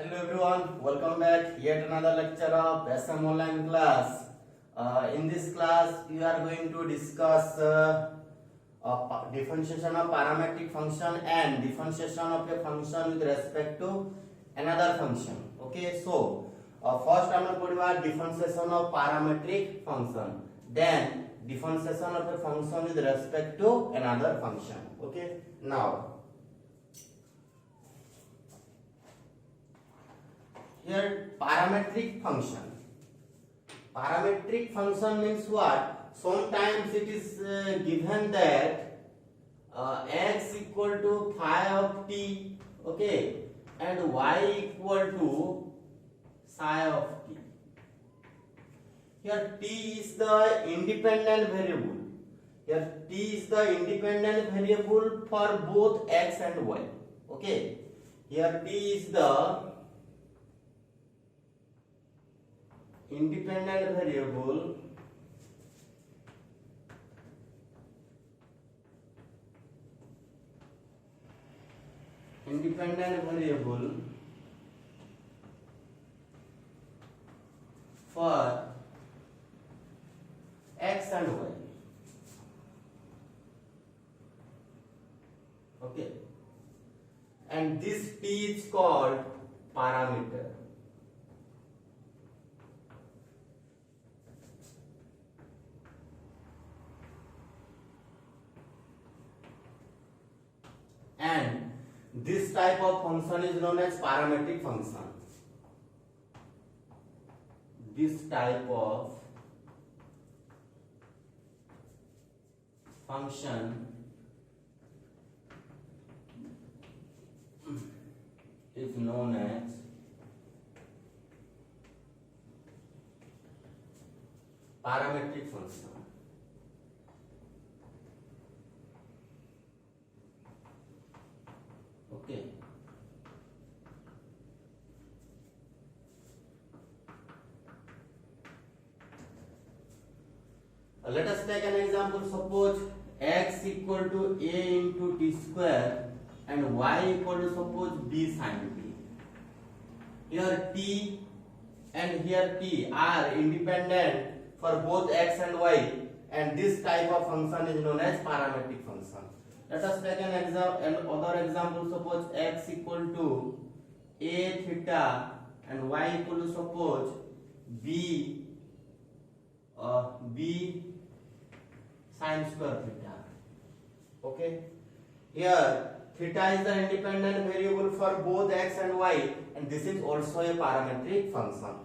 Hello everyone, welcome back. Yet another lecture of SM online class. In this class, we are going to discuss differentiation of parametric function and differentiation of a function with respect to another function. Okay, so first I am going to differentiation of parametric function. Then differentiation of a function with respect to another function. Okay, now. Here parametric function. Parametric function means what? Sometimes it is given that x equal to phi of t, okay, and y equal to psi of t. Here t is the independent variable. Here t is the independent variable for both x and y. Okay. Here t is the independent variable for x and y. Okay, and this t is called parameter. And this type of function is known as parametric function. This type of function is known as parametric function. Okay. Let us take an example. Suppose x equal to a into t square and y equal to suppose b sin t. Here t and here t are independent for both x and y, and this type of function is known as parametric function. Let us take another example. Suppose x equal to a theta and y equal to suppose b sin square theta. Okay. Here theta is the independent variable for both x and y, and this is also a parametric function.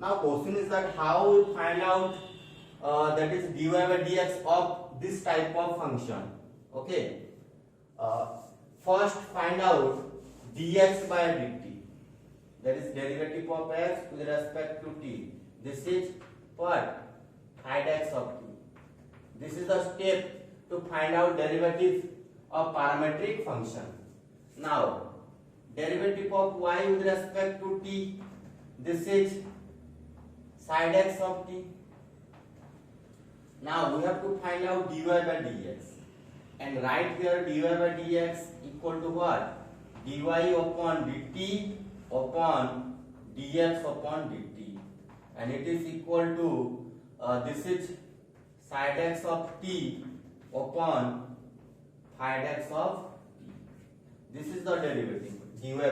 Now question is that how we find out that is dy by dx of this type of function. Okay. First find out dx by dt, that is derivative of x with respect to t. This is what? Phi dash of t. This is the step to find out derivative of parametric function. Now derivative of y with respect to t, this is psi dash of t. Now we have to find out dy by dx. And right here dy by dx equal to what? Dy upon dt upon dx upon dt, and it is equal to this is psi dash of t upon phi dash of t. This is the derivative dy by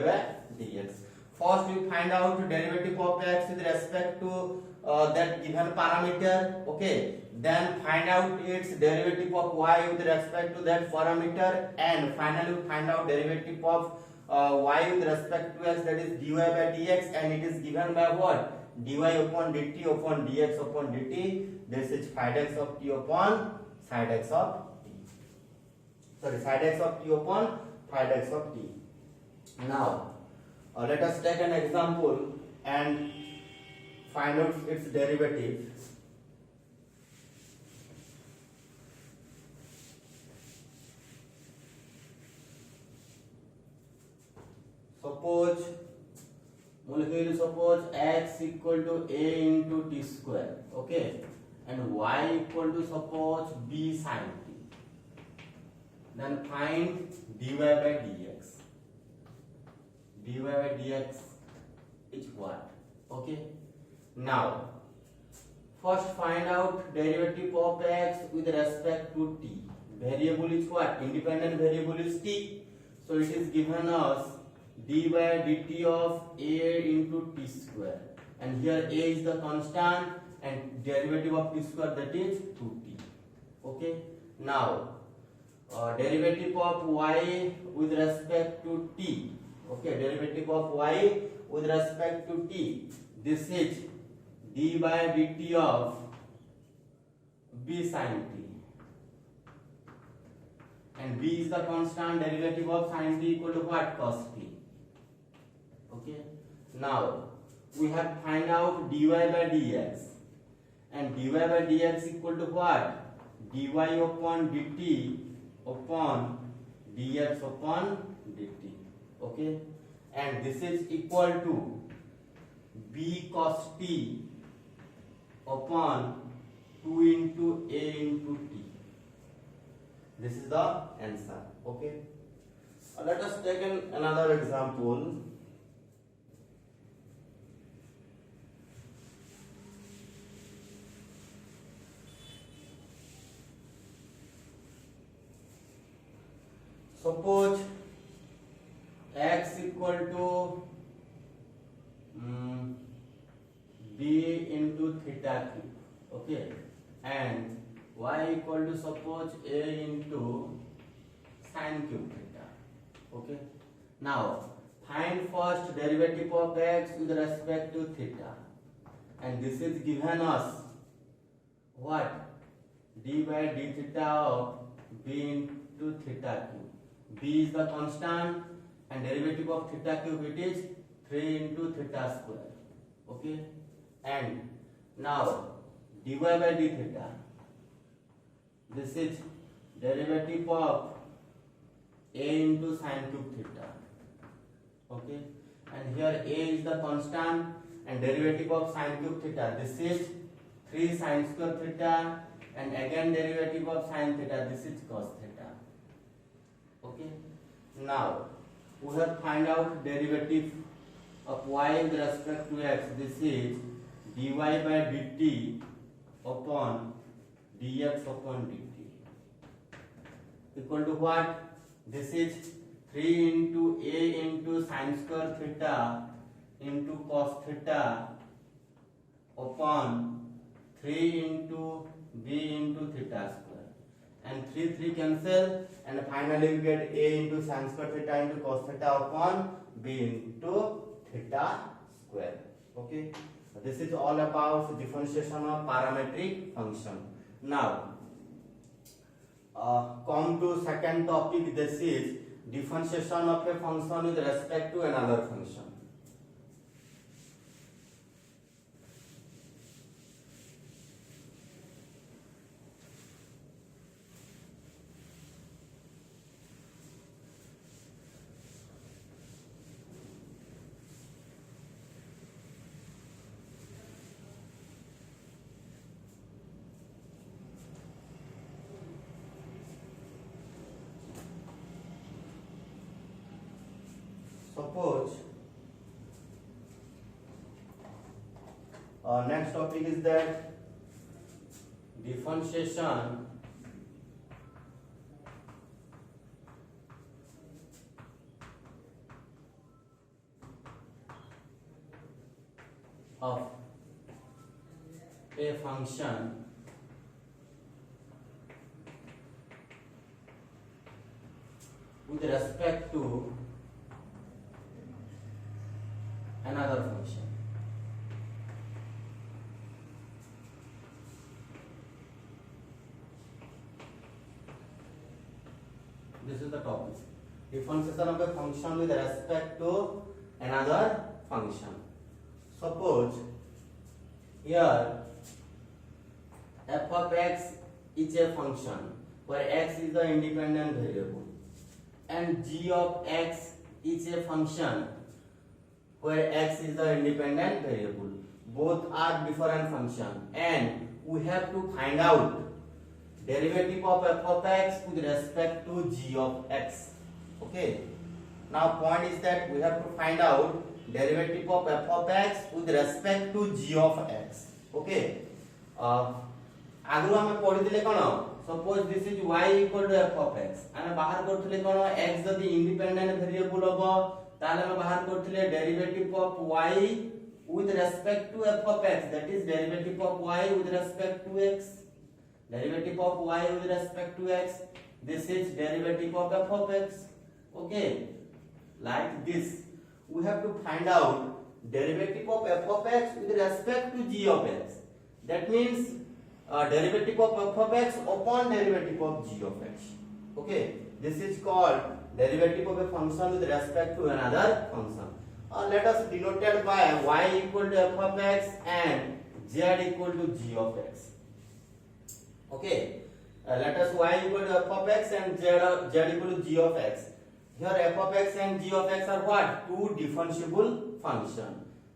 dx. First we find out derivative of x with respect to that given parameter. Okay, then find out its derivative of y with respect to that parameter, and finally find out derivative of y with respect to x, that is dy by dx, and it is given by what? Dy upon dt upon dx upon dt. This is phi dash of t upon psi dash of t. Sorry, psi dash of t upon phi dash of t. Now let us take an example and find out its derivative. Suppose x equal to a into t square, okay, and y equal to suppose b sin t. Then find dy by dx. dy by dx is what? Okay. Now, first find out derivative of x with respect to t. Variable is what? Independent variable is t. So it is given us d by dt of a into t square. And here a is the constant and derivative of t square, that is 2t. Okay. Now, derivative of y with respect to t. Okay, derivative of y with respect to t. This is d by dt of b sin t. And b is the constant, derivative of sin t equal to what? Cos t. Okay. Now, we have find out dy by dx. And dy by dx equal to what? dy upon dt upon dx upon dt. Okay. And this is equal to b cos t upon 2 into a into t. This is the answer. Okay. Let us take another example. Suppose x equal to b into theta cube. Okay. And y equal to suppose a into sin cube theta. Okay. Now find first derivative of x with respect to theta, and this is given us what? d by d theta of b into theta cube. B is the constant and derivative of theta cube, it is 3 into theta square. Okay. And now dy by d theta, this is derivative of a into sin cube theta. Okay. And here a is the constant and derivative of sin cube theta, this is 3 sin square theta, and again derivative of sin theta, this is cos theta. Okay. Now we have find out derivative of y with respect to x. This is dy by dt upon dx upon dt equal to what? This is 3 into a into sin square theta into cos theta upon 3 into b into theta square. And 3 cancel, and finally we get a into sin square theta into cos theta upon b into theta square. Okay. So this is all about differentiation of parametric function. Now come to second topic. This is differentiation of a function with respect to another function. Suppose next topic is that differentiation of a function with respect to another function. This is the topic. Differentiation of a function with respect to another function. Suppose here f of x is a function where x is the independent variable, and g of x is a function where x is the independent variable. Both are different function, and we have to find out derivative of f of x with respect to g of x. Okay. Now point is that we have to find out derivative of f of x with respect to g of x. Okay. आगु हम पढिथिले कोन suppose this is y equal to f of x हम बाहर करथिले कोन x जदी independent variable हबो ताले हम बाहर करथिले derivative of y with respect to f of x, that is derivative of y with respect to x. Derivative of y with respect to x, this is derivative of f of x. Okay, like this we have to find out derivative of f of x with respect to g of x. That means derivative of f of x upon derivative of g of x. Okay, this is called derivative of a function with respect to another function. Let us denote it by y equal to f of x and z equal to g of x. Okay, let us y equal to f of x and z equal to g of x. Here f of x and g of x are what? Two differentiable function.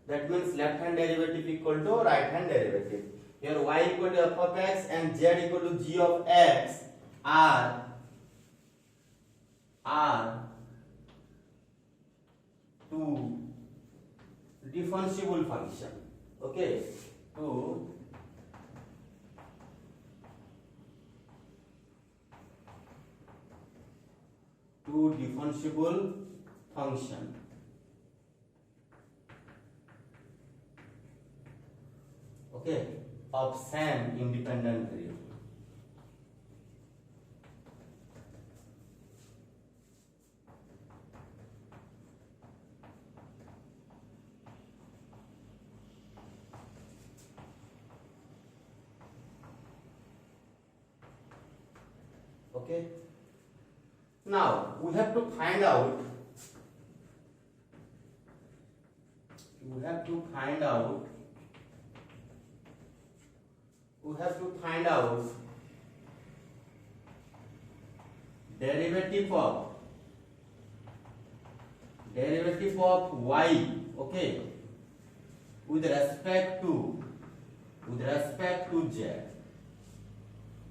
That means left hand derivative equal to right hand derivative. Here y equal to f of x and z equal to g of x are two differentiable function. Okay, two differentiable function. Okay, of same independent variable. Okay, now we have to find out derivative of y, okay, with respect to z.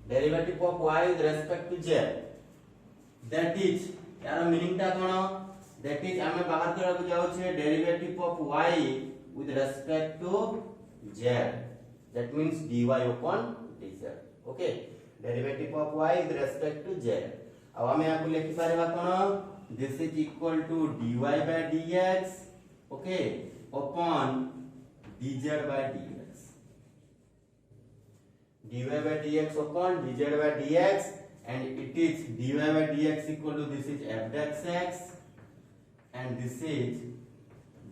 Derivative of y with respect to z, that is यार meaning ता कोन, that is हमें बाहर करब जाउ छे derivative of y with respect to z, that means dy upon dz. Okay, derivative of y with respect to z. अब हमें आपको लिखि पारेबा कोन, this is equal to dy by dx, okay, upon dz by dx. dy by dx upon dz by dx, and it is dy by dx equal to this is f dash x and this is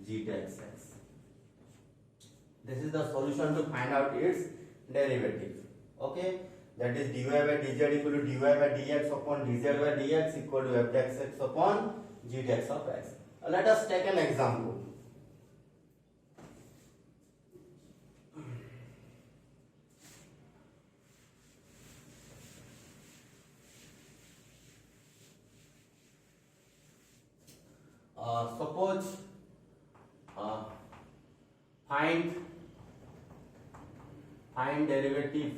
g dash x. This is the solution to find out its derivative. Okay, that is dy by dz equal to dy by dx upon dz by dx equal to f dash x upon g dash of x. Let us take an example. Suppose find derivative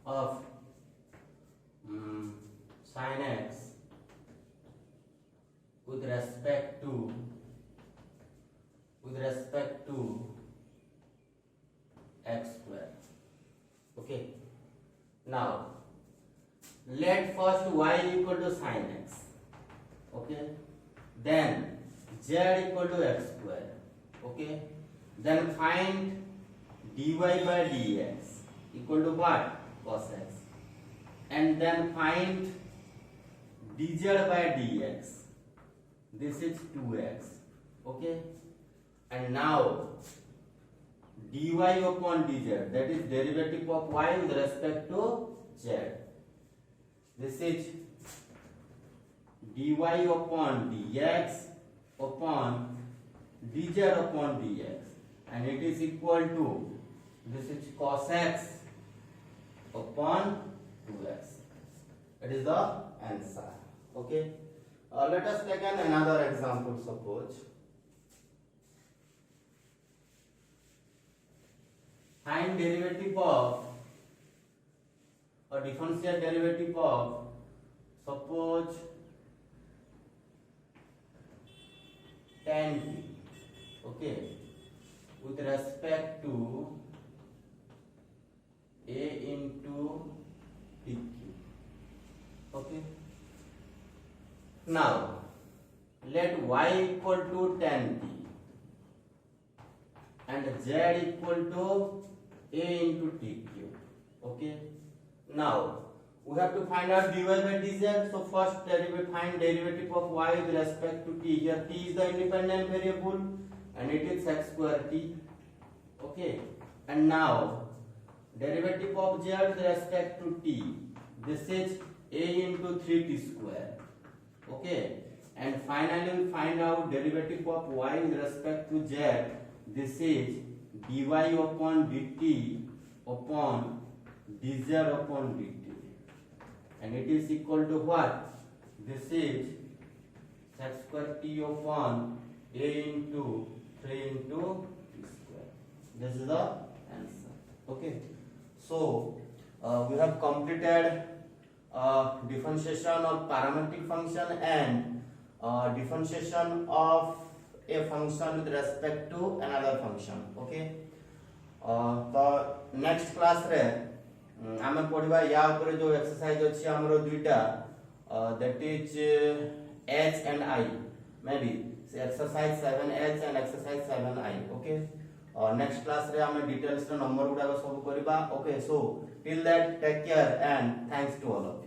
of sin x with respect to x square. Okay, now let first y equal to sin x, okay, then z equal to x square, okay, then find dy by dx equal to what? Cos x, and then find dz by dx, this is 2x, okay, and now dy upon dz, that is derivative of y with respect to z. This is dy upon dx upon dz upon dx, and it is equal to this is cos x upon 2x. It is the answer. Okay. Let us take another example. Suppose find derivative of or differential derivative of suppose tan t, okay, with respect to a into dq, okay. Now let y equal to tan t and z equal to a into dq, okay. Now we have to find out dy by dz. So first find derivative of y with respect to t. Here t is the independent variable and it is x square t, okay. And now derivative of z with respect to t, this is a into 3t square, okay. And finally we find out derivative of y with respect to z, this is dy upon dt upon dz upon dt, and it is equal to what? This is x square t upon a into 3 into t square. This is the answer, okay. So we have completed differentiation of parametric function and differentiation of a function with respect to another function, okay. तो next class रे आमे पढिबा या ऊपर जो exercise अछि हमरो दुईटा that is h and I, maybe exercise 7h and exercise 7I, okay. Next class रे आमे डिटेल्स रे नंबर गुडा सब करबा, okay. So till that, take care and thanks to all of you.